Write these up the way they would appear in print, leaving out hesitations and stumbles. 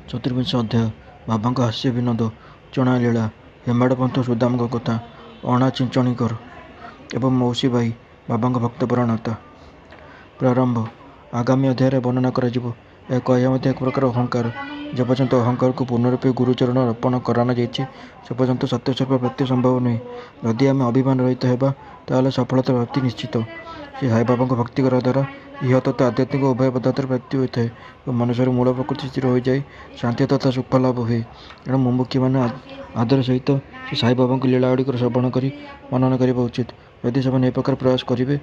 ଚତୁର୍ବିଂଶ ଅଧ୍ୟାୟ। ବାବାଙ୍କ ହାସ୍ୟ ବିନୋଦ, ଚଣା ଲୀଳା, ହେମାଡ଼ପନ୍ତ ସୁଦାମଙ୍କ କଥା, ଅଣା ଚିଞ୍ଚଣିକର ଏବଂ ମୌସୀ ବାଇ ବାବାଙ୍କ ଭକ୍ତପରାୟଣତା। ପ୍ରାରମ୍ଭ। ଆଗାମୀ ଅଧ୍ୟାୟରେ ବର୍ଣ୍ଣନା କରାଯିବ ଏହା କହିବା ମଧ୍ୟ ଏକ ପ୍ରକାର ଅହଙ୍କାର। ଯେପର୍ଯ୍ୟନ୍ତ ଅହଙ୍କାରକୁ ପୂର୍ଣ୍ଣରୂପେ ଗୁରୁଚରଣ ଅର୍ପଣ କରାନଯାଇଛି ସେପର୍ଯ୍ୟନ୍ତ ସତ୍ୟସ୍ୱରୂପ ପ୍ରାପ୍ତି ସମ୍ଭବ ନୁହେଁ। ଯଦି ଆମେ ଅଭିମାନ ରହିତ ହେବା ତାହେଲେ ସଫଳତା ପ୍ରାପ୍ତି ନିଶ୍ଚିତ। ଶ୍ରୀ ସାଇବାବାଙ୍କ ଭକ୍ତି କରିବା ଦ୍ୱାରା ଇହ ତଥା ଆଧ୍ୟାତ୍ମିକ ଉଭୟ ପଦାର୍ଥର ପ୍ରାପ୍ତି ହୋଇଥାଏ ଏବଂ ମନୁଷ୍ୟର ମୂଳ ପ୍ରକୃତି ସ୍ଥିର ହୋଇଯାଇ ଶାନ୍ତି ତଥା ସୁଖ ଲାଭ ହୁଏ। ଏଣୁ ମୁମୁକ୍ଷୁମାନେ ଆଦର ସହିତ ଶ୍ରୀ ସାଇବାବାଙ୍କ ଲୀଳାଗୁଡ଼ିକର ଶ୍ରବଣ କରି ମନନ କରିବା ଉଚିତ। ଯଦି ସେମାନେ ଏ ପ୍ରକାର ପ୍ରୟାସ କରିବେ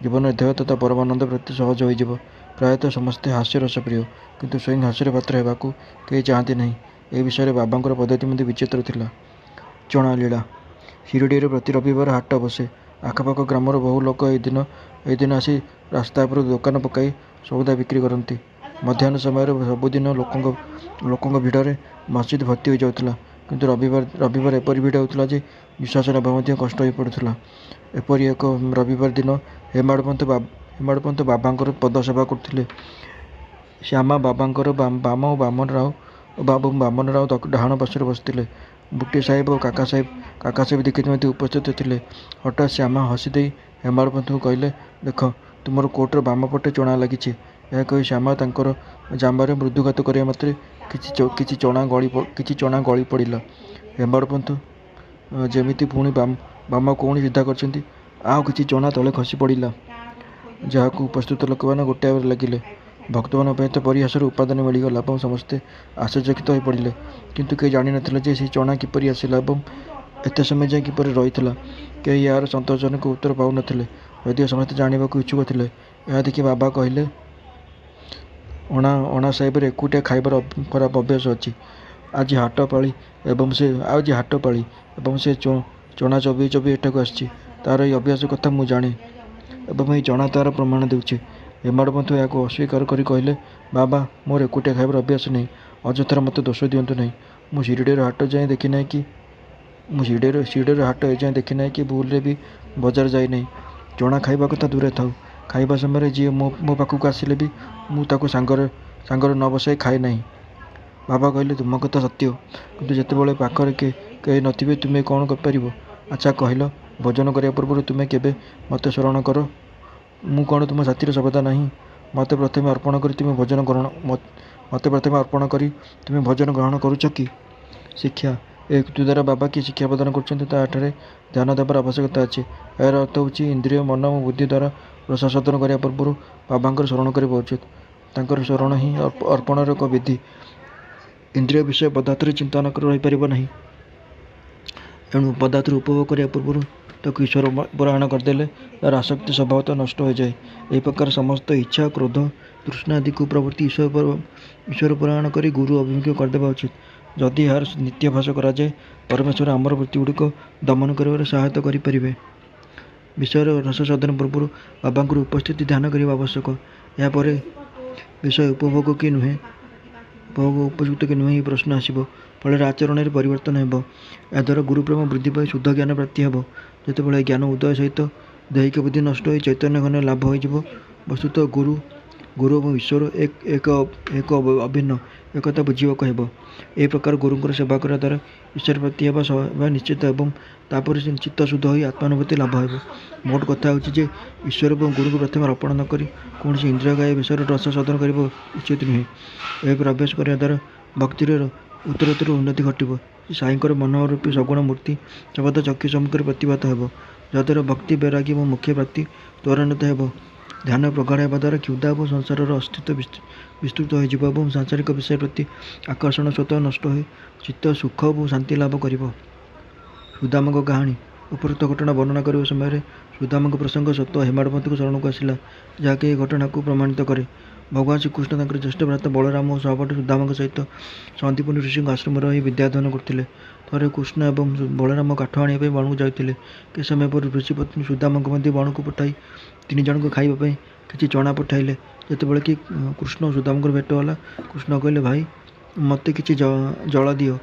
ଜୀବନରେ ଦେହ ତଥା ପରମାନନ୍ଦ ପ୍ରାପ୍ତି ସହଜ ହୋଇଯିବ। ପ୍ରାୟତଃ ସମସ୍ତେ ହାସ୍ୟରସପ୍ରିୟ, କିନ୍ତୁ ସ୍ୱୟଂ ହାସ୍ୟର ପାତ୍ର ହେବାକୁ କେହି ଚାହାନ୍ତି ନାହିଁ। ଏ ବିଷୟରେ ବାବାଙ୍କର ପଦ୍ଧତି ମଧ୍ୟ ବିଚିତ୍ର ଥିଲା। ଚଣା ଲୀଳା। ଶିରିଡ଼ିରେ ପ୍ରତି ରବିବାର ହାଟ ବସେ। ଆଖପାଖ ଗ୍ରାମର ବହୁ ଲୋକ ଏହି ଦିନ ଆସି ରାସ୍ତା ଉପରେ ଦୋକାନ ପକାଇ ସଉଦା ବିକ୍ରି କରନ୍ତି। ମଧ୍ୟାହ୍ନ ସମୟରେ ସବୁଦିନ ଲୋକଙ୍କ ଭିଡ଼ରେ ମସଜିଦ ଭର୍ତ୍ତି ହୋଇଯାଉଥିଲା, କିନ୍ତୁ ରବିବାର ଏପରି ଭିଡ଼ ହେଉଥିଲା ଯେ ନିଶ୍ୱାସ ନେବା ମଧ୍ୟ କଷ୍ଟ ହୋଇପଡ଼ୁଥିଲା। ଏପରି ଏକ ରବିବାର ଦିନ ହେମାଡ଼ପନ୍ତ ବାବାଙ୍କର ପଦସେବା କରୁଥିଲେ। ଶ୍ୟାମା ବାବାଙ୍କର ବାମ ଓ ବାମନ ରାଓ ଡାହାଣ ପାର୍ଶ୍ୱରେ ବସିଥିଲେ। ବୁଟି ସାହେବ ଓ କାକା ସାହେବ ଦୀକ୍ଷିତ ମଧ୍ୟ ଉପସ୍ଥିତ ଥିଲେ। ହଠାତ୍ ଶ୍ୟାମା ହସିଦେଇ ହେମାଡ଼ପନ୍ତଙ୍କୁ କହିଲେ, ଦେଖ, ତୁମର କୋଟର ବାମ ପଟେ ଚଣା ଲାଗିଛି। ଏହା କହି ଶ୍ୟାମା ତାଙ୍କର ଜାମାରେ ମୃଦୁଘାତ କରିବା ମାତ୍ରେ କିଛି ଚଣା ଗଳି ପଡ଼ିଲା। ହେମାଡ଼ପନ୍ତ ଯେମିତି ପୁଣି ବାମ କଉଣି ସିଧା କରିଛନ୍ତି, ଆଉ କିଛି ଚଣା ତଳେ ଖସି ପଡ଼ିଲା, ଯାହାକୁ ଉପସ୍ଥିତ ଲୋକମାନେ ଗୋଟାଇବାରେ ଲାଗିଲେ। ଭକ୍ତମାନଙ୍କ ପାଇଁ ତ ପରିହାସର ଉପାଦାନ ମିଳିଗଲା ଏବଂ ସମସ୍ତେ ଆଶ୍ଚର୍ଯ୍ୟଚକିତ ହୋଇପଡ଼ିଲେ। କିନ୍ତୁ କେହି ଜାଣିନଥିଲେ ଯେ ସେହି ଚଣା କିପରି ଆସିଲା ଏବଂ ଏତେ ସମୟ ଯାଏ କିପରି ରହିଥିଲା। କେହି ଏହାର ସନ୍ତୋଷଜନକ ଉତ୍ତର ପାଉନଥିଲେ, ଯଦିଓ ସମସ୍ତେ ଜାଣିବାକୁ ଇଚ୍ଛୁକ ଥିଲେ। ଏହା ଦେଖି ବାବା କହିଲେ, ଅଣା ସାହେବର ଏକୁଟିଆ ଖାଇବାର ଖରାପ ଅଭ୍ୟାସ ଅଛି। ଆଜି ହାଟ ପାଳି ଏବଂ ସେ ଚଣା ଚୋବେଇ ଚୋବେଇ ଏଠାକୁ ଆସିଛି। ତା'ର ଏହି ଅଭ୍ୟାସ କଥା ମୁଁ ଜାଣେ ଏବଂ ଏହି ଚଣା ତା'ର ପ୍ରମାଣ ଦେଉଛି। ହେମାଡ଼ପନ୍ତ ଏହାକୁ ଅସ୍ୱୀକାର କରି କହିଲେ, ବାବା, ମୋର ଏକୁଟିଆ ଖାଇବାର ଅଭ୍ୟାସ ନାହିଁ। ଅଯଥାରେ ମୋତେ ଦୋଷ ଦିଅନ୍ତୁ ନାହିଁ। ମୁଁ ଶିରିଡ଼ିର ହାଟ ଏଯାଏଁ ଦେଖିନାହିଁ କି ଭୁଲରେ ବି ବଜାର ଯାଇନାହିଁ। ଚଣା ଖାଇବା କଥା ଦୂରେ ଥାଉ, ଖାଇବା ସମୟରେ ଯିଏ ମୋ ପାଖକୁ ଆସିଲେ ବି ମୁଁ ତାକୁ ସାଙ୍ଗରେ ନ ବସାଇ ଖାଏ ନାହିଁ। ବାବା କହିଲେ, ତୁମ କଥା ସତ୍ୟ, କିନ୍ତୁ ଯେତେବେଳେ ପାଖରେ କେହି ନଥିବେ ତୁମେ କ'ଣ କରିପାରିବ? ଆଚ୍ଛା କହିଲ, ଭୋଜନ କରିବା ପୂର୍ବରୁ ତୁମେ କେବେ ମୋତେ ସ୍ମରଣ କର? ମୁଁ କ'ଣ ତୁମ ସାଥିରେ ସର୍ବଦା ନାହିଁ? ମୋତେ ପ୍ରଥମେ ଅର୍ପଣ କରି ତୁମେ ଭୋଜନ ଗ୍ରହଣ କରୁଛ କି? ଶିକ୍ଷା। ଏହି ଉକ୍ତି ଦ୍ୱାରା ବାବା କି ଶିକ୍ଷା ପ୍ରଦାନ କରୁଛନ୍ତି ତାହାଠାରେ ଧ୍ୟାନ ଦେବାର ଆବଶ୍ୟକତା ଅଛି। ଏହାର ଅର୍ଥ ହେଉଛି ଇନ୍ଦ୍ରିୟ, ମନ ଓ ବୁଦ୍ଧି ଦ୍ୱାରା ରସାସ୍ୱାଦନ କରିବା ପୂର୍ବରୁ ବାବାଙ୍କର ସ୍ମରଣ କରିବା ଉଚିତ। ତାଙ୍କର ସ୍ମରଣ ହିଁ ଅର୍ପଣର ଏକ ବିଧି। ଇନ୍ଦ୍ରିୟ ବିଷୟ ପଦାର୍ଥରେ ଚିନ୍ତା ନ କରି ରହିପାରିବ ନାହିଁ। ଏଣୁ ପଦାର୍ଥର ଉପଭୋଗ କରିବା ପୂର୍ବରୁ ତାକୁ ଈଶ୍ୱର ପରାୟଣ କରିଦେଲେ ତା'ର ଆସକ୍ତି ସ୍ୱଭାବତଃ ନଷ୍ଟ ହୋଇଯାଏ। ଏହି ପ୍ରକାର ସମସ୍ତ ଇଚ୍ଛା, କ୍ରୋଧ, ତୃଷ୍ଣା ଆଦି କୁପ୍ରବୃତ୍ତି ଈଶ୍ୱର ପରାୟଣ କରି ଗୁରୁ ଅଭିମୁଖୀ କରିଦେବା ଉଚିତ। ଯଦି ଏହାର ନିତ୍ୟାଭ୍ୟାସ କରାଯାଏ, ପରମେଶ୍ୱର ଆମର ବୃତ୍ତିଗୁଡ଼ିକ ଦମନ କରିବାରେ ସହାୟତା କରିପାରିବେ। ବିଷୟର ରସାସ୍ୱାଦନ ପୂର୍ବରୁ ବାବାଙ୍କର ଉପସ୍ଥିତି ଧ୍ୟାନ କରିବା ଆବଶ୍ୟକ। ଏହାପରେ ବିଷୟ ଉପଭୋଗ କି ନୁହେଁ, ଉପଯୁକ୍ତ କି ନୁହେଁ ଏହି ପ୍ରଶ୍ନ ଆସିବ। ଫଳରେ ଆଚରଣରେ ପରିବର୍ତ୍ତନ ହେବ। ଏହାଦ୍ୱାରା ଗୁରୁପ୍ରେମ ବୃଦ୍ଧି ପାଇ ଶୁଦ୍ଧ ଜ୍ଞାନ ପ୍ରାପ୍ତି ହେବ। ଯେତେବେଳେ ଏହି ଜ୍ଞାନ ଉଦୟ ସହିତ ଦୈହିକ ବୁଦ୍ଧି ନଷ୍ଟ ହୋଇ ଚୈତନ୍ୟ ଘନ ଲାଭ ହୋଇଯିବ, ବସ୍ତୁତଃ ଗୁରୁ ଏବଂ ଈଶ୍ୱର ଏକ ଅଭିନ୍ନ, ଏକଥା ବୁଝିବାକୁ ହେବ। ଏହି ପ୍ରକାର ଗୁରୁଙ୍କର ସେବା କରିବା ଦ୍ୱାରା ଈଶ୍ୱର ପ୍ରାପ୍ତି ହେବା ନିଶ୍ଚିତ ଏବଂ ତାପରେ ଚିତ୍ତ ଶୁଦ୍ଧ ହୋଇ ଆତ୍ମାନୁଭୂତି ଲାଭ ହେବ। ମୋଟ କଥା ହେଉଛି ଯେ ଈଶ୍ୱର ଏବଂ ଗୁରୁଙ୍କୁ ପ୍ରଥମେ ଅର୍ପଣ ନ କରି କୌଣସି ଇନ୍ଦ୍ରିୟଗ୍ରାହୀ ବିଷୟର ରସାସ୍ୱାଦନ କରିବା ଉଚିତ ନୁହେଁ। ଏହିପରି ଅଭ୍ୟାସ କରିବା ଦ୍ୱାରା ଭକ୍ତିର ଉତ୍ତରୋତ୍ତର ଉନ୍ନତି ଘଟିବ। ଶ୍ରୀ ସାଇଙ୍କର ମନୋହରରୂପୀ ସଗୁଣ ମୂର୍ତ୍ତି ସର୍ବଦା ଚକ୍ଷୁ ସମ୍ମୁଖରେ ପ୍ରତିଭାତ ହେବ, ଯାହାଦ୍ୱାରା ଭକ୍ତି, ବୈରାଗ୍ୟ ଏବଂ ମୋକ୍ଷ ପ୍ରାପ୍ତି ତ୍ୱରାନ୍ୱିତ ହେବ। ଧ୍ୟାନ ପ୍ରଗାଢ଼ ହେବା ଦ୍ୱାରା କ୍ଷୁଧା ଏବଂ ସଂସାରର ଅସ୍ତିତ୍ୱ ବିସ୍ତୃତ ହୋଇଯିବ ଏବଂ ସାଂସାରିକ ବିଷୟ ପ୍ରତି ଆକର୍ଷଣ ସ୍ୱତଃ ନଷ୍ଟ ହୋଇ ଚିତ୍ତ ସୁଖ ଓ ଶାନ୍ତି ଲାଭ କରିବ। ସୁଦାମଙ୍କ କାହାଣୀ। ଉପରୋକ୍ତ ଘଟଣା ବର୍ଣ୍ଣନା କରିବା ସମୟରେ ସୁଦାମଙ୍କ ପ୍ରସଙ୍ଗ ସ୍ୱତଃ ହେମାଡ଼ପନ୍ତଙ୍କ ସ୍ମରଣକୁ ଆସିଲା, ଯାହାକି ଏହି ଘଟଣାକୁ ପ୍ରମାଣିତ କରେ। ଭଗବାନ ଶ୍ରୀକୃଷ୍ଣ ତାଙ୍କର ଜ୍ୟେଷ୍ଠ ଭ୍ରାତା ବଳରାମ ଓ ସହପାଠୀ ସୁଦାମଙ୍କ ସହିତ ସନ୍ଦୀପନୀ ଋଷିଙ୍କ ଆଶ୍ରମରେ ରହି ବିଦ୍ୟାଧ୍ୟୟନ କରୁଥିଲେ। ଥରେ କୃଷ୍ଣ ଏବଂ ବଳରାମ କାଠ ଆଣିବା ପାଇଁ ବଣକୁ ଯାଇଥିଲେ। କିଛି ସମୟ ପରେ ଋଷିପତ୍ନୀ ସୁଦାମଙ୍କୁ ମଧ୍ୟ ବଣକୁ ପଠାଇ ତିନିଜଣଙ୍କୁ ଖାଇବା ପାଇଁ କିଛି ଚଣା ପଠାଇଲେ। ଯେତେବେଳେ କି କୃଷ୍ଣ ଓ ସୁଦାମଙ୍କର ଭେଟ ହେଲା, କୃଷ୍ଣ କହିଲେ, ଭାଇ, ମୋତେ କିଛି ଜଳ ଦିଅ,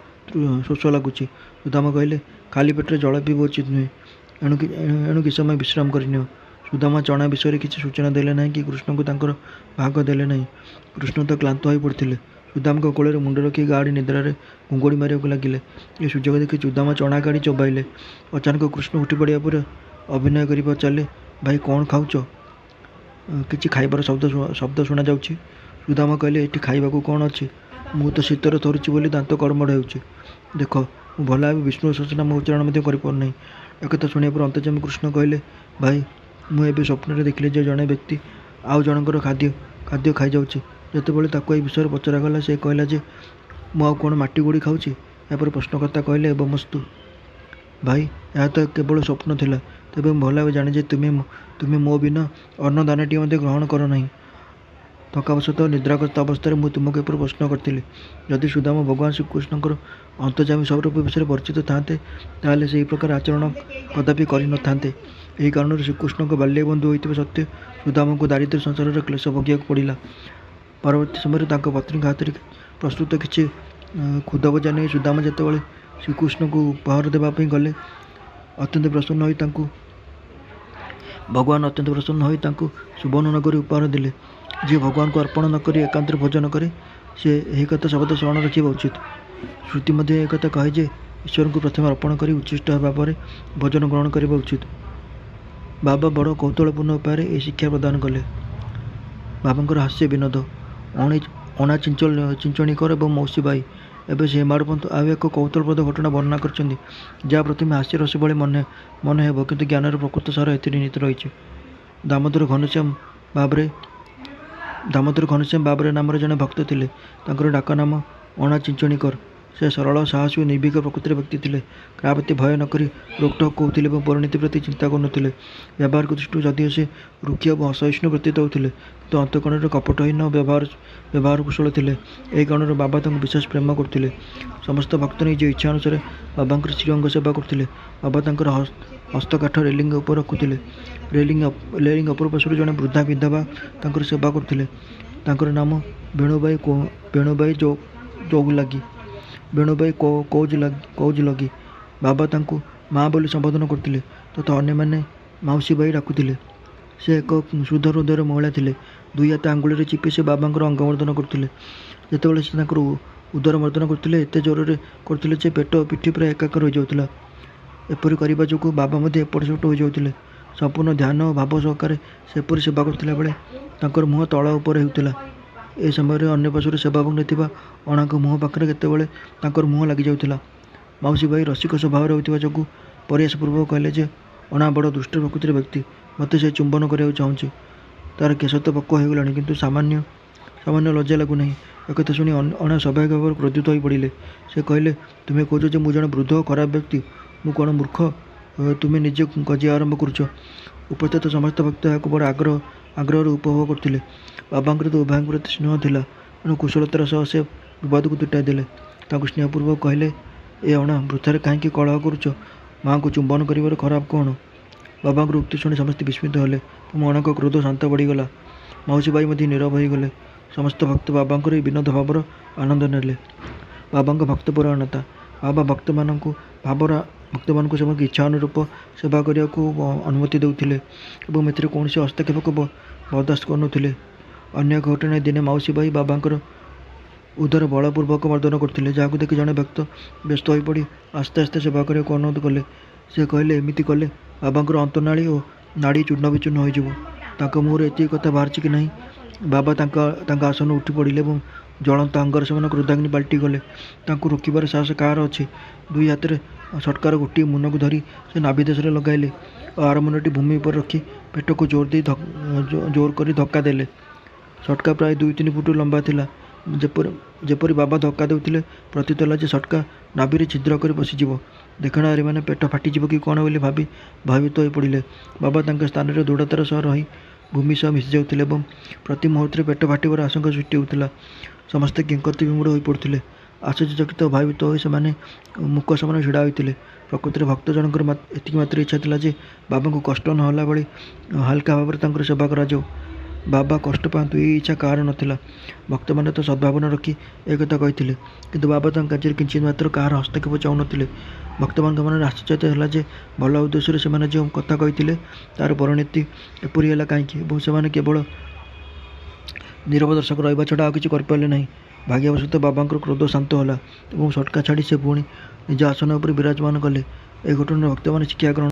ଶୋଷ ଲାଗୁଛି। ସୁଦାମ କହିଲେ, ଖାଲି ପେଟରେ ଜଳ ପିଇବା ଉଚିତ ନୁହେଁ, ଏଣୁ କିଛି ସମୟ ବିଶ୍ରାମ କରିନିଅ। ସୁଦାମା ଚଣା ବିଷୟରେ କିଛି ସୂଚନା ଦେଲେ ନାହିଁ କି କୃଷ୍ଣଙ୍କୁ ତାଙ୍କର ଭାଗ ଦେଲେ ନାହିଁ। କୃଷ୍ଣ ତ କ୍ଳାନ୍ତ ହୋଇପଡ଼ିଥିଲେ। ସୁଦାମଙ୍କ କୋଳରେ ମୁଣ୍ଡ ରଖି ଗାଢ଼ ନିଦ୍ରାରେ ଘୁଙ୍ଗୁଡ଼ି ମାରିବାକୁ ଲାଗିଲେ। ଏ ସୁଯୋଗ ଦେଖି ସୁଦାମ ଚଣା କାଢ଼ି ଚୋବାଇଲେ। ଅଚାନକ କୃଷ୍ଣ ଉଠି ପଡ଼ିବା ପରେ ଅଭିନୟ କରି ପଚାରିଲେ, ଭାଇ କ'ଣ ଖାଉଛ? କିଛି ଖାଇବାର ଶବ୍ଦ ଶୁଣାଯାଉଛି। ସୁଦାମ କହିଲେ, ଏଠି ଖାଇବାକୁ କ'ଣ ଅଛି? ମୁଁ ତ ଶୀତରେ ଥରୁଛି ବୋଲି ଦାନ୍ତ କଡ଼ମଡ଼ ହେଉଛି। ଦେଖ, ମୁଁ ଭଲ ଭାବେ ବିଷ୍ଣୁ ସହସ୍ରନାମ ଉଚ୍ଚାରଣ ମଧ୍ୟ କରିପାରୁନାହିଁ। ଏକଥା ଶୁଣିବା ପରେ ଅନ୍ତର୍ଯ୍ୟାମୀ କୃଷ୍ଣ କହିଲେ, ଭାଇ, ମୁଁ ଏବେ ସ୍ୱପ୍ନରେ ଦେଖିଲି ଯେ ଜଣେ ବ୍ୟକ୍ତି ଆଉ ଜଣଙ୍କର ଖାଦ୍ୟ ଖାଇଯାଉଛି। ଯେତେବେଳେ ତାକୁ ଏହି ବିଷୟରେ ପଚରାଗଲା, ସେ କହିଲା ଯେ ମୁଁ ଆଉ କ'ଣ ମାଟି ଗୋଡ଼ି ଖାଉଛି? ଏହାପରେ ପ୍ରଶ୍ନକର୍ତ୍ତା କହିଲେ, ଏବମସ୍ତୁ। ଭାଇ, ଏହା ତ କେବଳ ସ୍ୱପ୍ନ ଥିଲା। ତେବେ ମୁଁ ଭଲ ଭାବେ ଜାଣେ ଯେ ତୁମେ ମୋ ବିନା ଅନ୍ନ ଦାନାଟିଏ ମଧ୍ୟ ଗ୍ରହଣ କର ନାହିଁ। ଥକାବଶତଃ ନିଦ୍ରାଗ୍ରସ୍ତ ଅବସ୍ଥାରେ ମୁଁ ତୁମକୁ ଏପରି ପ୍ରଶ୍ନ କରିଥିଲି। ଯଦି ସୁଦାମ ଭଗବାନ ଶ୍ରୀକୃଷ୍ଣଙ୍କର ଅନ୍ତର୍ଯ୍ୟାମୀ ସ୍ୱରୂପ ବିଷୟରେ ପରିଚିତ ଥାନ୍ତେ, ତାହେଲେ ସେହି ପ୍ରକାର ଆଚରଣ କଦାପି କରିନଥାନ୍ତେ। ଏହି କାରଣରୁ ଶ୍ରୀକୃଷ୍ଣଙ୍କ ବାଲ୍ୟବନ୍ଧୁ ହୋଇଥିବା ସତ୍ତ୍ୱେ ସୁଦାମଙ୍କୁ ଦାରିଦ୍ର୍ୟ ସଂସାରର କ୍ଲେଶ ଭୋଗିବାକୁ ପଡ଼ିଲା। ପରବର୍ତ୍ତୀ ସମୟରେ ତାଙ୍କ ପତ୍ନୀଙ୍କ ହାତରେ ପ୍ରସ୍ତୁତ କିଛି ଖୁଦଭଜା ନେଇ ସୁଦାମ ଯେତେବେଳେ ଶ୍ରୀକୃଷ୍ଣଙ୍କୁ ଉପହାର ଦେବା ପାଇଁ ଗଲେ, ଭଗବାନ ଅତ୍ୟନ୍ତ ପ୍ରସନ୍ନ ହୋଇ ତାଙ୍କୁ ସୁବର୍ଣ୍ଣ ନଗରୀ ଉପହାର ଦେଲେ। ଯିଏ ଭଗବାନଙ୍କୁ ଅର୍ପଣ ନ କରି ଏକାନ୍ତରେ ଭୋଜନ କରେ, ସେ ଏହି କଥା ସର୍ବଦା ସ୍ମରଣ ରଖିବା ଉଚିତ। ଶ୍ରୁତି ମଧ୍ୟ ଏହି କଥା କହେ ଯେ ଈଶ୍ୱରଙ୍କୁ ପ୍ରଥମେ ଅର୍ପଣ କରି ଉଚ୍ଛିଷ୍ଟ ହେବା ପରେ ଭୋଜନ ଗ୍ରହଣ କରିବା ଉଚିତ। ବାବା ବଡ଼ କୌତୂହଳପୂର୍ଣ୍ଣ ଉପାୟରେ ଏହି ଶିକ୍ଷା ପ୍ରଦାନ କଲେ। ବାବାଙ୍କର ହାସ୍ୟ ବିନୋଦ। ଅଣା ଚିଞ୍ଚଣିକର ଏବଂ ମୌସୁମୀ ବାଇ ଏବେ ସେ ହେମାଡ଼ପନ୍ତ ଆଉ ଏକ କୌତୂହଳପ୍ରଦ ଘଟଣା ବର୍ଣ୍ଣନା କରିଛନ୍ତି, ଯାହା ପ୍ରଥମେ ହାସ୍ୟରସ ଭଳି ମନେ ହେବ, କିନ୍ତୁ ଜ୍ଞାନର ପ୍ରକୃତ ସାର ଏଥିରେ ନିହିତ ରହିଛି। ଦାମୋଦର ଘନଶ୍ୟାମ ବାବରେ ନାମରେ ଜଣେ ଭକ୍ତ ଥିଲେ। ତାଙ୍କର ଡାକ ନାମ ଅଣା ଚିଞ୍ଚଣିକର। ସେ ସରଳ, ସାହସୀ ଓ ନିର୍ଭୀକ ପ୍ରକୃତିର ବ୍ୟକ୍ତି ଥିଲେ। କାହା ପ୍ରତି ଭୟ ନ କରି ରୋକଠୋକ କହୁଥିଲେ ଏବଂ ପରିଣତି ପ୍ରତି ଚିନ୍ତା କରୁନଥିଲେ। ବ୍ୟବହାରିକ ଦୃଷ୍ଟିରୁ ଯଦିଓ ସେ ରୁକ୍ଷ ଏବଂ ଅସହିଷ୍ଣୁ ପ୍ରତୀତ ହେଉଥିଲେ, କିନ୍ତୁ ଅନ୍ତଃକରଣରେ କପଟହୀନ ବ୍ୟବହାର କୁଶଳ ଥିଲେ। ଏହି କାରଣରୁ ବାବା ତାଙ୍କୁ ବିଶେଷ ପ୍ରେମ କରୁଥିଲେ। ସମସ୍ତ ଭକ୍ତ ନିଜ ଇଚ୍ଛା ଅନୁସାରେ ବାବାଙ୍କର ଶ୍ରୀଅଙ୍ଗ ସେବା କରୁଥିଲେ। ବାବା ତାଙ୍କର ହସ୍ତକାଠ ରେଲିଂ ଉପରେ ରଖୁଥିଲେ। ରେଲିଂ ଅପର ପାର୍ଶ୍ୱରୁ ଜଣେ ବୃଦ୍ଧା ବିଧବା ତାଙ୍କର ସେବା କରୁଥିଲେ। ତାଙ୍କର ନାମ ବେଣୁବାଇ କୌଜଲଗି। ବାବା ତାଙ୍କୁ ମା ବୋଲି ସମ୍ବୋଧନ କରୁଥିଲେ ତଥା ଅନ୍ୟମାନେ ମାଉସୀ ବାଇ ଡାକୁଥିଲେ। ସେ ଏକ ସୁନ୍ଦର ହୃଦୟର ମହିଳା ଥିଲେ। ଦୁଇ ହାତ ଆଙ୍ଗୁଳିରେ ଚିପି ସେ ବାବାଙ୍କର ଅଙ୍ଗମର୍ଦ୍ଦନ କରୁଥିଲେ। ଯେତେବେଳେ ସେ ତାଙ୍କର ଉଦର ମର୍ଦ୍ଦନ କରୁଥିଲେ, ଏତେ ଜୋରରେ କରୁଥିଲେ ଯେ ପେଟ ଓ ପିଠି ପ୍ରାୟ ଏକାକାର ହୋଇଯାଉଥିଲା। ଏପରି କରିବା ଯୋଗୁଁ ବାବା ମଧ୍ୟ ଏପଟ ସେପଟ ହୋଇଯାଉଥିଲେ। ସମ୍ପୂର୍ଣ୍ଣ ଧ୍ୟାନ ଓ ଭାବ ସହକାରେ ସେପରି ସେବା କରୁଥିଲା ବେଳେ ତାଙ୍କର ମୁହଁ ତଳ ଉପର ହେଉଥିଲା। ଏ ସମୟରେ ଅନ୍ୟ ପାର୍ଶ୍ୱରେ ସେବା କରୁଥିବା ଅଣାଙ୍କ ମୁହଁ ପାଖରେ କେତେବେଳେ ତାଙ୍କର ମୁହଁ ଲାଗିଯାଉଥିଲା। ମାଉସୀ ବାଇ ରସିକ ସ୍ୱଭାବର ହୋଇଥିବା ଯୋଗୁଁ ପରିହାସପୂର୍ବକ କହିଲେ ଯେ ଅଣା ବଡ଼ ଦୁଷ୍ଟ ପ୍ରକୃତିର ବ୍ୟକ୍ତି। ମୋତେ ସେ ଚୁମ୍ବନ କରିବାକୁ ଚାହୁଁଛି। ତା'ର କେଶ ତ ପକ୍ୱ ହୋଇଗଲାଣି, କିନ୍ତୁ ସାମାନ୍ୟ ଲଜ୍ଜା ଲାଗୁନାହିଁ। ଏକଥା ଶୁଣି ଅଣା ସ୍ୱାଭାବିକ ଭାବରେ କ୍ରୋଧିତ ହୋଇପଡ଼ିଲେ। ସେ କହିଲେ, ତୁମେ କହୁଛ ଯେ ମୁଁ ଜଣେ ବୃଦ୍ଧ ଓ ଖରାପ ବ୍ୟକ୍ତି? ମୁଁ କ'ଣ ମୂର୍ଖ? ତୁମେ ନିଜେ ଗଜିଆ ଆରମ୍ଭ କରୁଛ। ଉପସ୍ଥିତ ସମସ୍ତ ଭକ୍ତ ଏହାକୁ ବଡ଼ ଆଗ୍ରହରେ ଉପଭୋଗ କରୁଥିଲେ। ବାବାଙ୍କର ତ ଉଭୟଙ୍କ ପ୍ରତି ସ୍ନେହ ଥିଲା, ଏଣୁ କୁଶଳତାର ସହ ସେ ବିବାଦକୁ ତୁଟାଇ ଦେଲେ। ତାଙ୍କୁ ସ୍ନେହପୂର୍ବକ କହିଲେ, ଏ ଅଣା, ବୃଥାରେ କାହିଁକି କଳହ କରୁଛ? ମାଆଙ୍କୁ ଚୁମ୍ବନ କରିବାରେ ଖରାପ କ'ଣ? ବାବାଙ୍କର ଉକ୍ତି ଶୁଣି ସମସ୍ତେ ବିସ୍ମିତ ହେଲେ ଏବଂ ଅଣାଙ୍କ କ୍ରୋଧ ଶାନ୍ତ ପଡ଼ିଗଲା। ମାଉସୀ ବାଇ ମଧ୍ୟ ନୀରବ ହୋଇଗଲେ। ସମସ୍ତ ଭକ୍ତ ବାବାଙ୍କର ଏହି ବିନୋଦ ଭାବର ଆନନ୍ଦ ନେଲେ। ବାବାଙ୍କ ଭକ୍ତପରାୟଣତା। ବାବା ଭକ୍ତମାନଙ୍କୁ ସେମାନଙ୍କ ଇଚ୍ଛା ଅନୁରୂପ ସେବା କରିବାକୁ ଅନୁମତି ଦେଉଥିଲେ ଏବଂ ଏଥିରେ କୌଣସି ହସ୍ତକ୍ଷେପକୁ ବରଦାସ୍ତ କରୁନଥିଲେ। ଅନ୍ୟ ଏକ ଘଟଣାରେ ଦିନେ ମାଉସୀ ବାଇ ବାବାଙ୍କର ଉଦର ବଳପୂର୍ବକ ମର୍ଦ୍ଦନ କରୁଥିଲେ, ଯାହାକୁ ଦେଖି ଜଣେ ଭକ୍ତ ବ୍ୟସ୍ତ ହୋଇପଡ଼ି ଆସ୍ତେ ଆସ୍ତେ ସେବା କରିବାକୁ ଅନୁରୋଧ କଲେ। ସେ କହିଲେ, ଏମିତି କଲେ ବାବାଙ୍କର ଅନ୍ତନାଳୀ ଓ ନାଡ଼ି ଚୂର୍ଣ୍ଣ ବିଚୂର୍ଣ୍ଣ ହୋଇଯିବ। ତାଙ୍କ ମୁହଁରୁ ଏତିକି କଥା ବାହାରିଛି କି ନାହିଁ, ବାବା ତାଙ୍କ ଆସନରୁ ଉଠି ପଡ଼ିଲେ ଏବଂ ଜ୍ୱଳନ୍ତ ଅଙ୍ଗର ସେମାନେ କ୍ରୋଧାଗ୍ନି ପାଲଟିଗଲେ। ତାଙ୍କୁ ରୋକିବାର ସାହସ କାହାର ଅଛି? ଦୁଇ ହାତରେ ସଟକାର ଗୋଟିଏ ମୁନକୁ ଧରି ସେ ନାଭି ଦେଶରେ ଲଗାଇଲେ ଓ ଆର ମୁନଟି ଭୂମି ଉପରେ ରଖି ପେଟକୁ ଜୋର କରି ଧକ୍କା ଦେଲେ। ସଟକା ପ୍ରାୟ 2-3 ଫୁଟ ଲମ୍ବା ଥିଲା। ଯେପରି ବାବା ଧକ୍କା ଦେଉଥିଲେ, ପ୍ରତୀତ ହେଲା ଯେ ସଟକା ନାଭିରେ ଛିଦ୍ର କରି ପଶିଯିବ। ଦେଖଣାହାରୀ ମାନେ ପେଟ ଫାଟିଯିବ କି କ'ଣ ବୋଲି ଭାବି ଭୟଭୀତ ହୋଇପଡ଼ିଲେ। ବାବା ତାଙ୍କ ସ୍ଥାନରେ ଦୃଢ଼ତାର ସହ ରହି ଭୂମି ସହ ମିଶି ଯାଉଥିଲେ ଏବଂ ପ୍ରତି ମୁହୂର୍ତ୍ତରେ ପେଟ ଫାଟିବାର ଆଶଙ୍କା ସୃଷ୍ଟି ହେଉଥିଲା। ସମସ୍ତେ କିଂକର୍ତ୍ତବ୍ୟ ବିମୂଢ଼ ହୋଇପଡ଼ୁଥିଲେ। ଆଶ୍ଚର୍ଯ୍ୟଚକିତ ଓ ଭୟଭୀତ ହୋଇ ସେମାନେ ମୂକ ସମାନ ଛିଡ଼ା ହୋଇଥିଲେ। ପ୍ରକୃତରେ ଭକ୍ତ ଜଣଙ୍କର ଏତିକି ମାତ୍ର ଇଚ୍ଛା ଥିଲା ଯେ ବାବାଙ୍କୁ କଷ୍ଟ ନ ହେଲା ଭଳି ହାଲକା ଭାବରେ ତାଙ୍କର ସେବା କରାଯାଉ। ବାବା କଷ୍ଟ ପାଆନ୍ତୁ, ଏହି ଇଚ୍ଛା କାହାର ନଥିଲା। ଭକ୍ତମାନେ ତ ସଦ୍ଭାବନା ରଖି ଏକଥା କହିଥିଲେ, କିନ୍ତୁ ବାବା ତାଙ୍କ କାର୍ଯ୍ୟରେ କିଞ୍ଚିତ୍ ମାତ୍ର କାହାର ହସ୍ତକ୍ଷେପ ଚାହୁଁନଥିଲେ। ଭକ୍ତମାନଙ୍କ ମନରେ ଆଶ୍ଚର୍ଯ୍ୟ ହେଲା ଯେ ଭଲ ଉଦ୍ଦେଶ୍ୟରେ ସେମାନେ ଯେଉଁ କଥା କହିଥିଲେ, ତାହାର ପରିଣତି ଏପରି ହେଲା କାହିଁକି ଏବଂ ସେମାନେ କେବଳ ନୀରବ ଦର୍ଶକ ରହିବା ଛଡ଼ା ଆଉ କିଛି କରିପାରିଲେ ନାହିଁ। ଭାଗ୍ୟବଶତଃ ବାବାଙ୍କର କ୍ରୋଧ ଶାନ୍ତ ହେଲା ଏବଂ ସଟକା ଛାଡ଼ି ସେ ପୁଣି ନିଜ ଆସନ ଉପରେ ବିରାଜମାନ କଲେ। ଏ ଘଟଣାରୁ ଭକ୍ତମାନେ ଶିକ୍ଷା ଗ୍ରହଣ